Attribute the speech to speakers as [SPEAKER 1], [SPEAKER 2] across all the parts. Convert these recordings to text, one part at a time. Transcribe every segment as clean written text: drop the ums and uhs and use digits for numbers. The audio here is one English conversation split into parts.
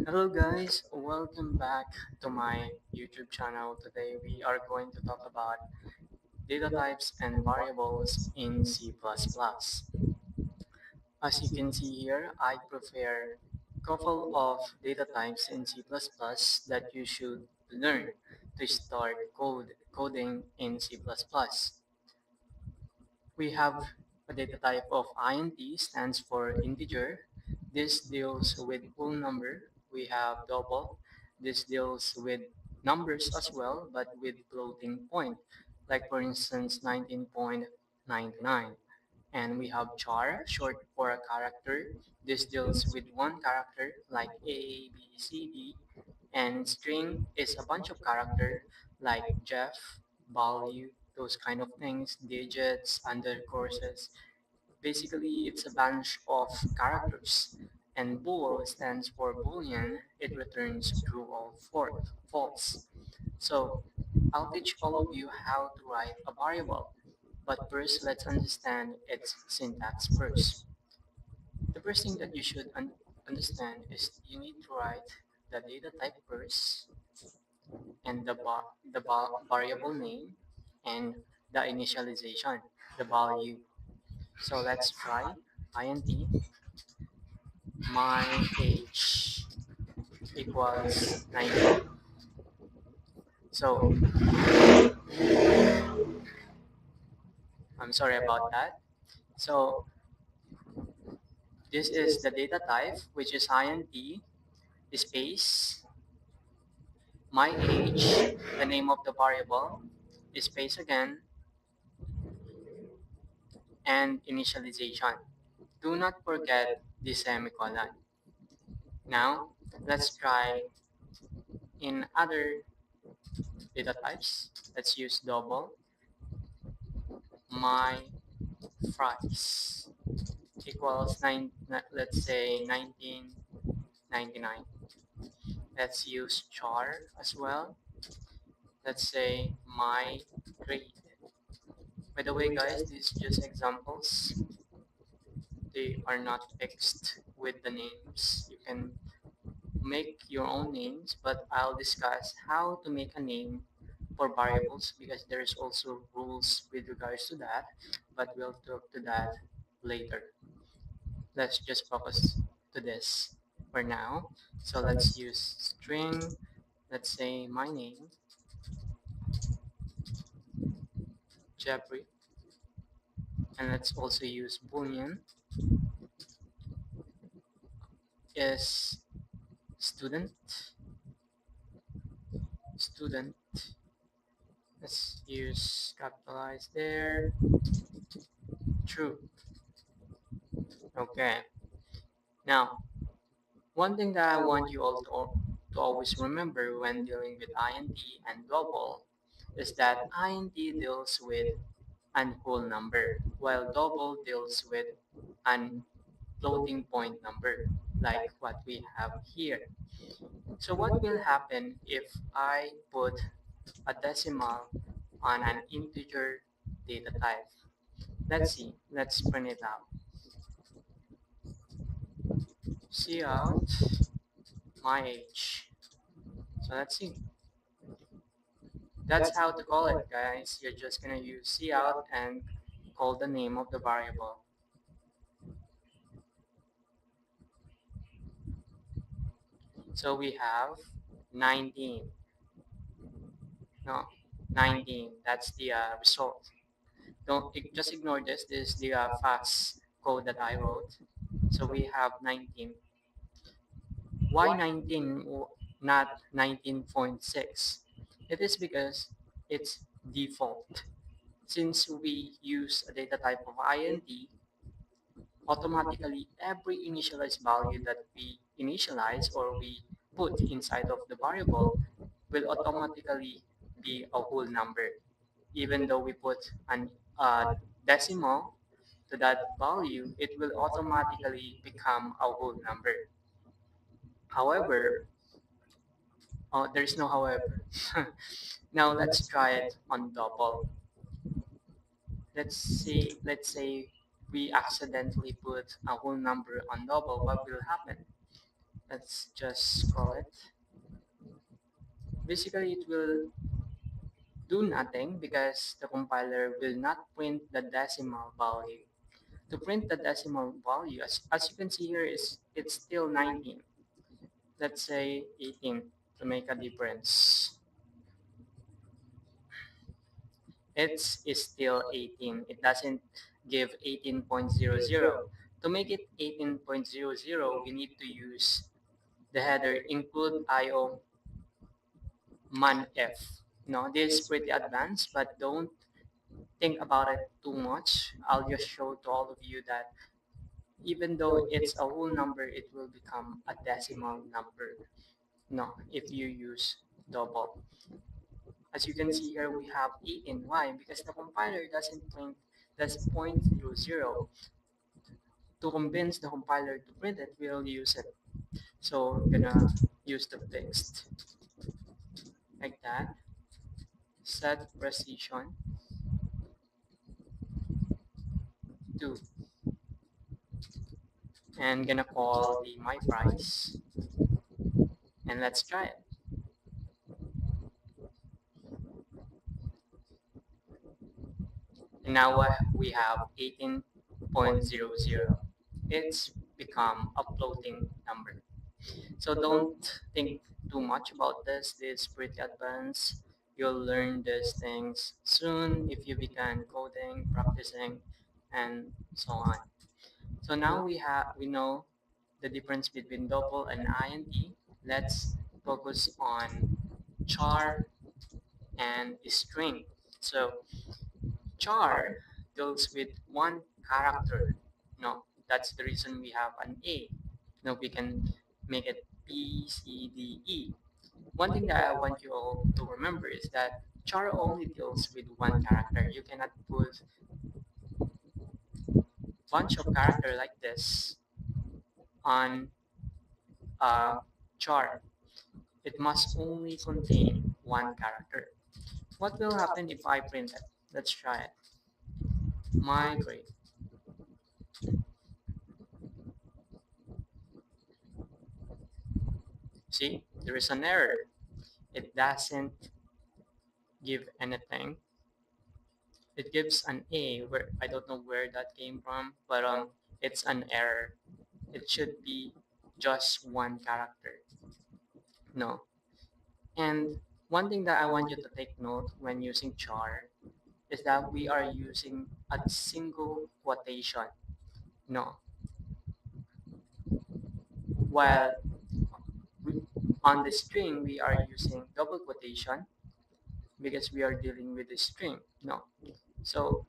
[SPEAKER 1] Hello guys, welcome back to my YouTube channel. Today we are going to talk about data types and variables in C++. As you can see here, I prepare a couple of data types in C++ that you should learn to start coding in C++. We have a data type of int, stands for integer. This deals with whole number. We have double. This deals with numbers as well, but with floating point. Like for instance, 19.99. And we have char, short for a character. This deals with one character like A, B, C, D. And string is a bunch of character like Jeff, value, those kind of things, digits, undercourses. Basically, it's a bunch of characters. And bool stands for boolean. It returns true or false. So I'll teach all of you how to write a variable. But first, let's understand its syntax first. The first thing that you should understand is you need to write the data type first and the variable name and the initialization, the value. So let's try int my age equals 19. So I'm sorry about that. So this is the data type, which is int space my age, the name of the variable, space again, and initialization. Do not forget the semicolon. Now, let's try in other data types. Let's use double my price equals let's say 1999. Let's use char as well. Let's say my grade. By the way, guys, these are just examples. They are not fixed with the names. You can make your own names, but I'll discuss how to make a name for variables because there's also rules with regards to that, but we'll talk to that later. Let's just focus to this for now. So let's use string, let's say my name, Jeffrey, and let's also use boolean is student, student. Let's use capitalize there, true. Okay. Now, one thing that I want you all to always remember when dealing with int and double is that int deals with an whole number, while double deals with an floating point number, like what we have here. So what will happen if I put a decimal on an integer data type? Let's see. Let's print it out. See out my age. So let's see. That's how to call it, guys. You're just gonna use cout and call the name of the variable. So we have 19. No, 19. That's the result. Don't just ignore this. This is the fast code that I wrote. So we have 19. Why 19, not 19.6? It is because it's default. Since we use a data type of int, automatically every initialized value that we initialize or we put inside of the variable will automatically be a whole number. Even though we put an decimal to that value, it will automatically become a whole number. However, there is no however. Now let's try it on double. Let's say we accidentally put a whole number on double. What will happen? Let's just call it. Basically, it will do nothing because the compiler will not print the decimal value. To print the decimal value, as you can see here, is it's still 19. Let's say 18 to make a difference. It's is still 18. It doesn't give 18.00. To make it 18.00, we need to use the header include IO manf. No, this is pretty advanced, but don't think about it too much. I'll just show to all of you that even though it's a whole number, it will become a decimal number. No, if you use double. As you can see here, we have 18. Why? Because the compiler doesn't print that's 0.00. To convince the compiler to print it, we'll use it. So I'm gonna use the fixed like that. Set precision to, and gonna call the my price, and let's try it. And now we have 18.00. It's become a floating number. So don't think too much about this. This is pretty advanced. You'll learn these things soon if you begin coding, practicing, and so on. So now we know the difference between double and int. Let's focus on char and string. So char deals with one character. No, that's the reason we have an A. Now we can make it B, C, D, E. One thing that I want you all to remember is that char only deals with one character. You cannot put bunch of character like this on a char. It must only contain one character. What will happen if I print it? Let's try it. Migrate. See, there is an error. It doesn't give anything. It gives an A where I don't know where that came from, but it's an error. It should be just one character. No. And one thing that I want you to take note when using char is that we are using a single quotation. No. While on the string we are using double quotation because we are dealing with a string. No. So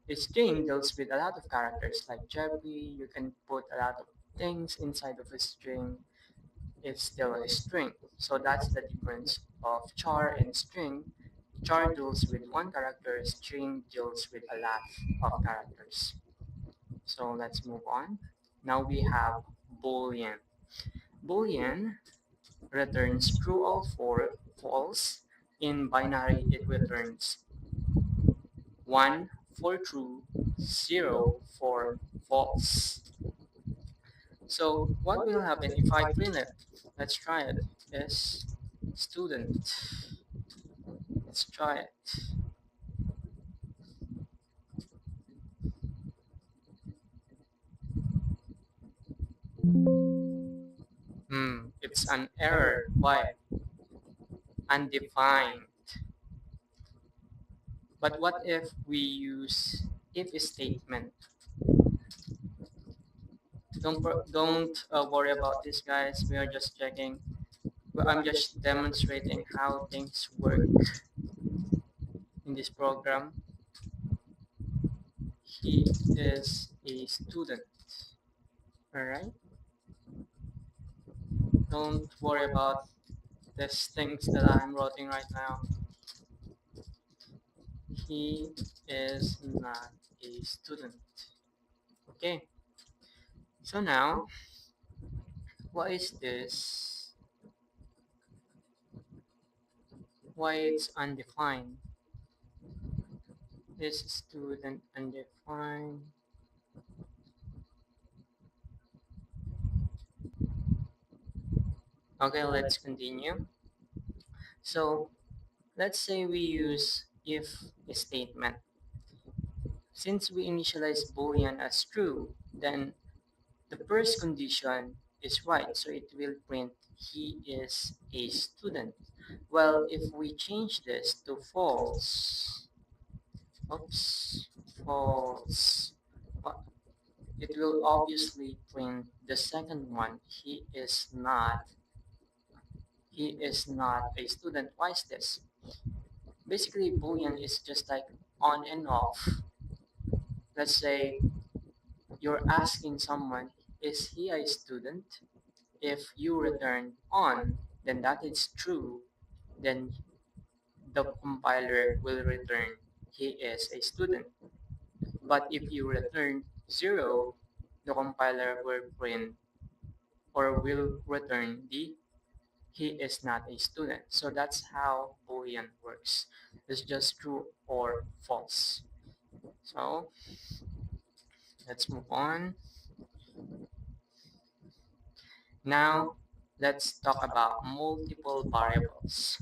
[SPEAKER 1] a string deals with a lot of characters like Jeffrey. You can put a lot of things inside of a string. It's still a string. So that's the difference of char and string. Char deals with one character, string deals with a lot of characters. So let's move on. Now we have Boolean. Boolean returns true or false. In binary, it returns 1 for true, 0 for false. So what will happen if I print it? Let's try it. Yes, student. Let's try it. It's an error. Why? Undefined. But what if we use if statement? Don't worry about this, guys. We are just checking. Well, I'm just demonstrating how things work in this program. He is a student. All right. Don't worry about these things that I'm writing right now. He is not a student. Okay. So now, what is this? Why it's undefined? Is student undefined? Okay, let's continue. So let's say we use if statement. Since we initialize boolean as true, then the first condition is right, so it will print he is a student. Well, if we change this to false, oops, false, uh, it will obviously print the second one. He is not a student. Why is this? Basically, boolean is just like on and off. Let's say you're asking someone, is he a student? If you return on, then that is true. Then the compiler will return he is a student. But if you return 0, the compiler will print or will return the he is not a student. So that's how Boolean works. It's just true or false. So let's move on. Now let's talk about multiple variables.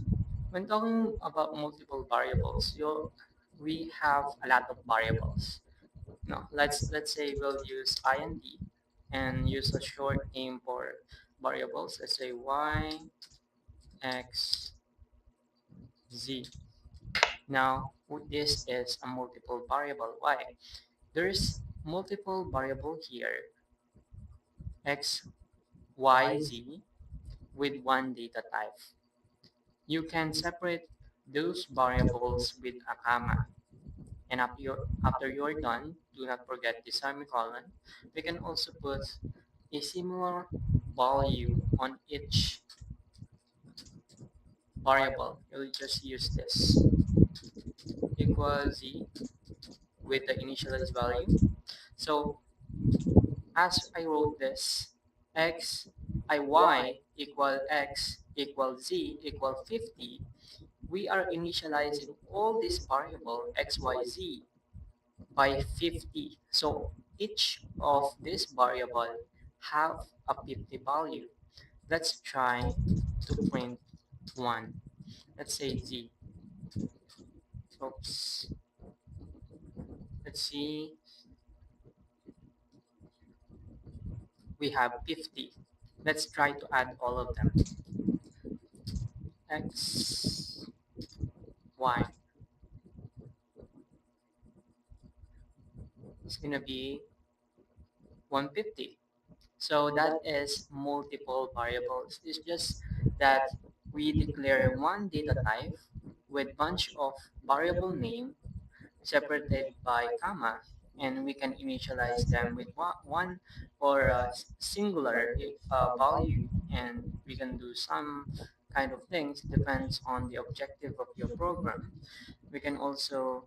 [SPEAKER 1] When talking about multiple variables, we have a lot of variables. No, let's say we'll use int and use a short name for variables. Let's say y, x, z. Now this is a multiple variable. Why? There's multiple variable here, x, y, z, with one data type. You can separate those variables with a comma. And after you're done, do not forget the semicolon. We can also put a similar value on each variable. You'll just use this equal z with the initialized value. So as I wrote this, y equal x equal z equal 50, we are initializing all this variable x, y, z by 50. So each of this variable have a 50 value. Let's try to print one. Let's say z. Oops. Let's see. We have 50. Let's try to add all of them. X, y. It's gonna be 150. So that is multiple variables. It's just that we declare one data type with bunch of variable name separated by comma, and we can initialize them with one or a singular value, and we can do some kind of things depends on the objective of your program. We can also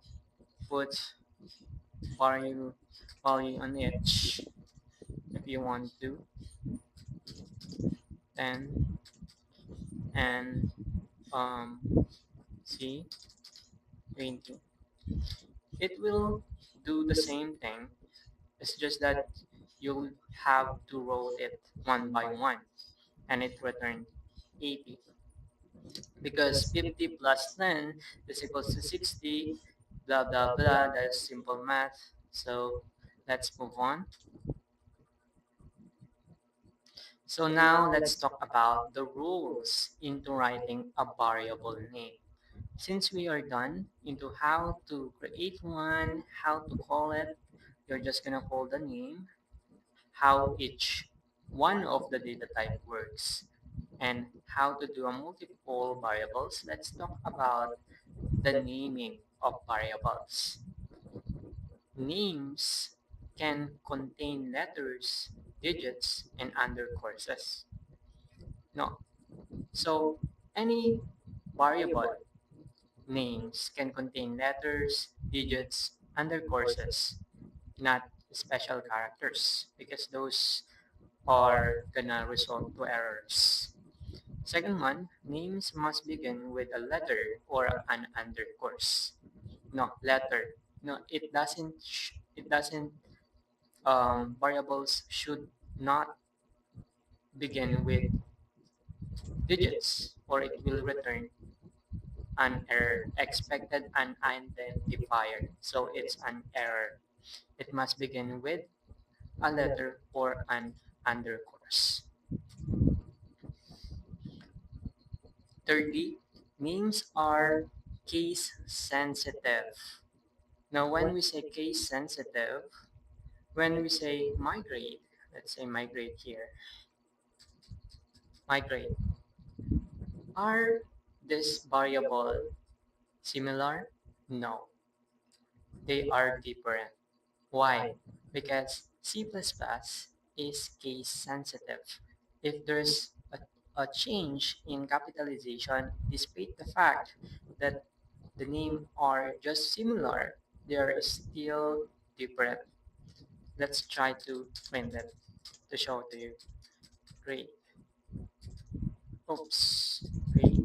[SPEAKER 1] put value on each if you want to, 10 and um, see 20. It will do the same thing. It's just that you'll have to roll it one by one, and it returned 80 because 50 plus 10 is equals to 60, blah blah blah. That's simple math. So let's move on. So now let's talk about the rules into writing a variable name. Since we are done into how to create one, how to call it, you're just gonna call the name, how each one of the data type works, and how to do a multiple variables. Let's talk about the naming of variables. Names can contain letters, digits, and undercourses. No. So any variable names can contain letters, digits, undercourses, not special characters, because those are gonna result to errors. Second one, names must begin with a letter or an undercourse. No, letter. No, variables should not begin with digits, or it will return an error, expected unidentifier. So it's an error. It must begin with a letter or an undercourse. Thirdly, names are case sensitive. Now, when we say case sensitive, when we say migrate, let's say migrate here, migrate, are this variable similar? No, they are different. Why? Because C++ is case sensitive. If there's a change in capitalization, despite the fact that the name are just similar, they are still different. Let's try to print it to show to you. Great. Oops. Great.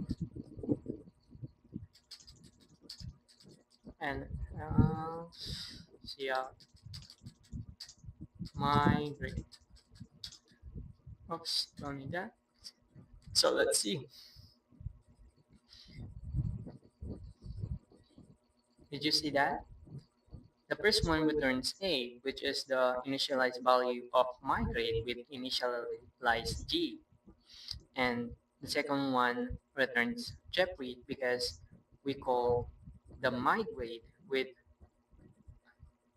[SPEAKER 1] And see my great. Oops, don't need that. So let's see. Did you see that? The first one returns A, which is the initialized value of my grade with initialized G. And the second one returns Jeffrey because we call the my grade with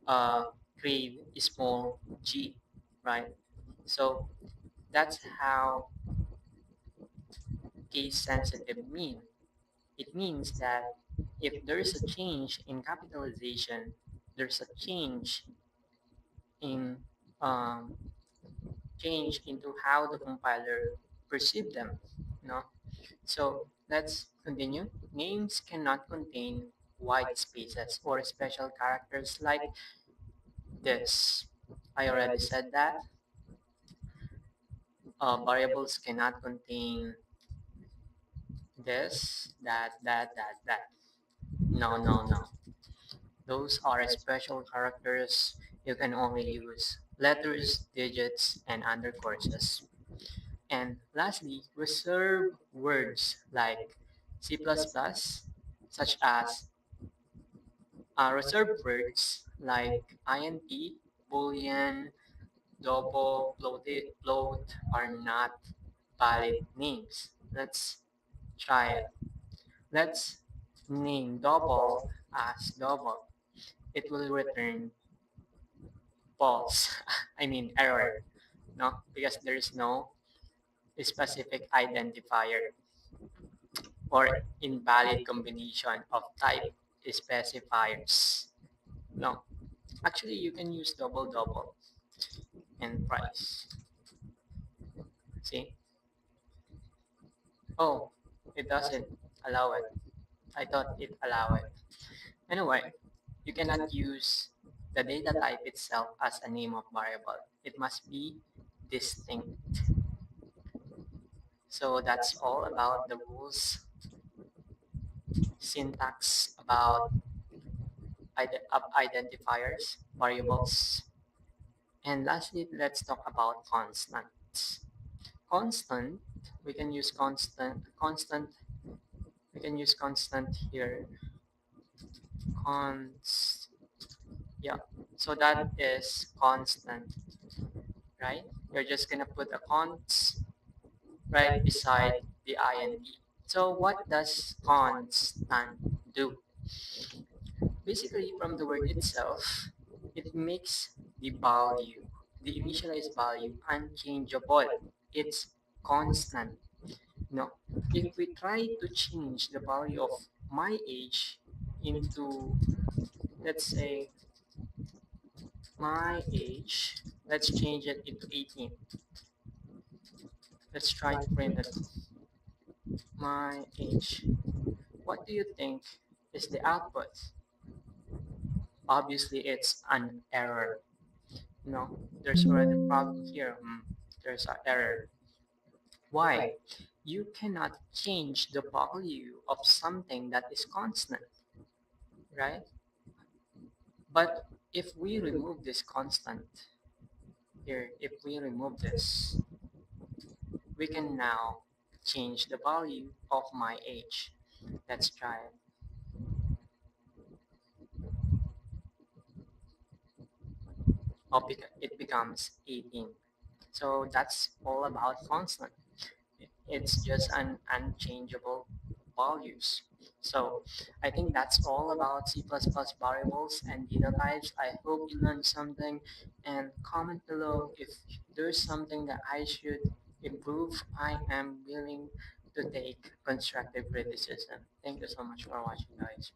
[SPEAKER 1] uh, grade small g, right? So that's how case sensitive mean. It means that if there is a change in capitalization, there's a in um, change into how the compiler perceive them. No? So let's continue. Names cannot contain white spaces or special characters like this. I already said that. Variables cannot contain this, that. No, no, no. Those are special characters. You can only use letters, digits, and undercourses. And lastly, reserve words like C++, such as reserve words like int, boolean, double, float are not valid names. Let's try it. Let's name double as double. It will return false. I mean error, no? Because there is no specific identifier or invalid combination of type specifiers. No. Actually, you can use double double and price. See? Oh, it doesn't allow it. I thought it allowed it. Anyway, you cannot use the data type itself as a name of variable. It must be distinct. So that's all about the rules, syntax about identifiers, variables, and lastly, let's talk about constants. Constant, we can use constant, we can use constant here. Const, yeah. So that is constant, right? You're just gonna put a const right beside the int. So what does constant do? Basically, from the word itself, it makes the value, the initialized value, unchangeable. It's constant. No, if we try to change the value of my age into, let's say, my age, let's change it into 18. Let's try to print it. My age. What do you think is the output? Obviously, it's an error. No, there's already a problem here. There's an error. Why? You cannot change the value of something that is constant, right? But if we remove this constant here, if we remove this, we can now change the value of my age. Let's try it. It becomes 18. So that's all about constant. It's just an unchangeable values. So I think that's all about C++ variables and data types. I hope you learned something, and comment below if there's something that I should improve. I am willing to take constructive criticism. Thank you so much for watching, guys.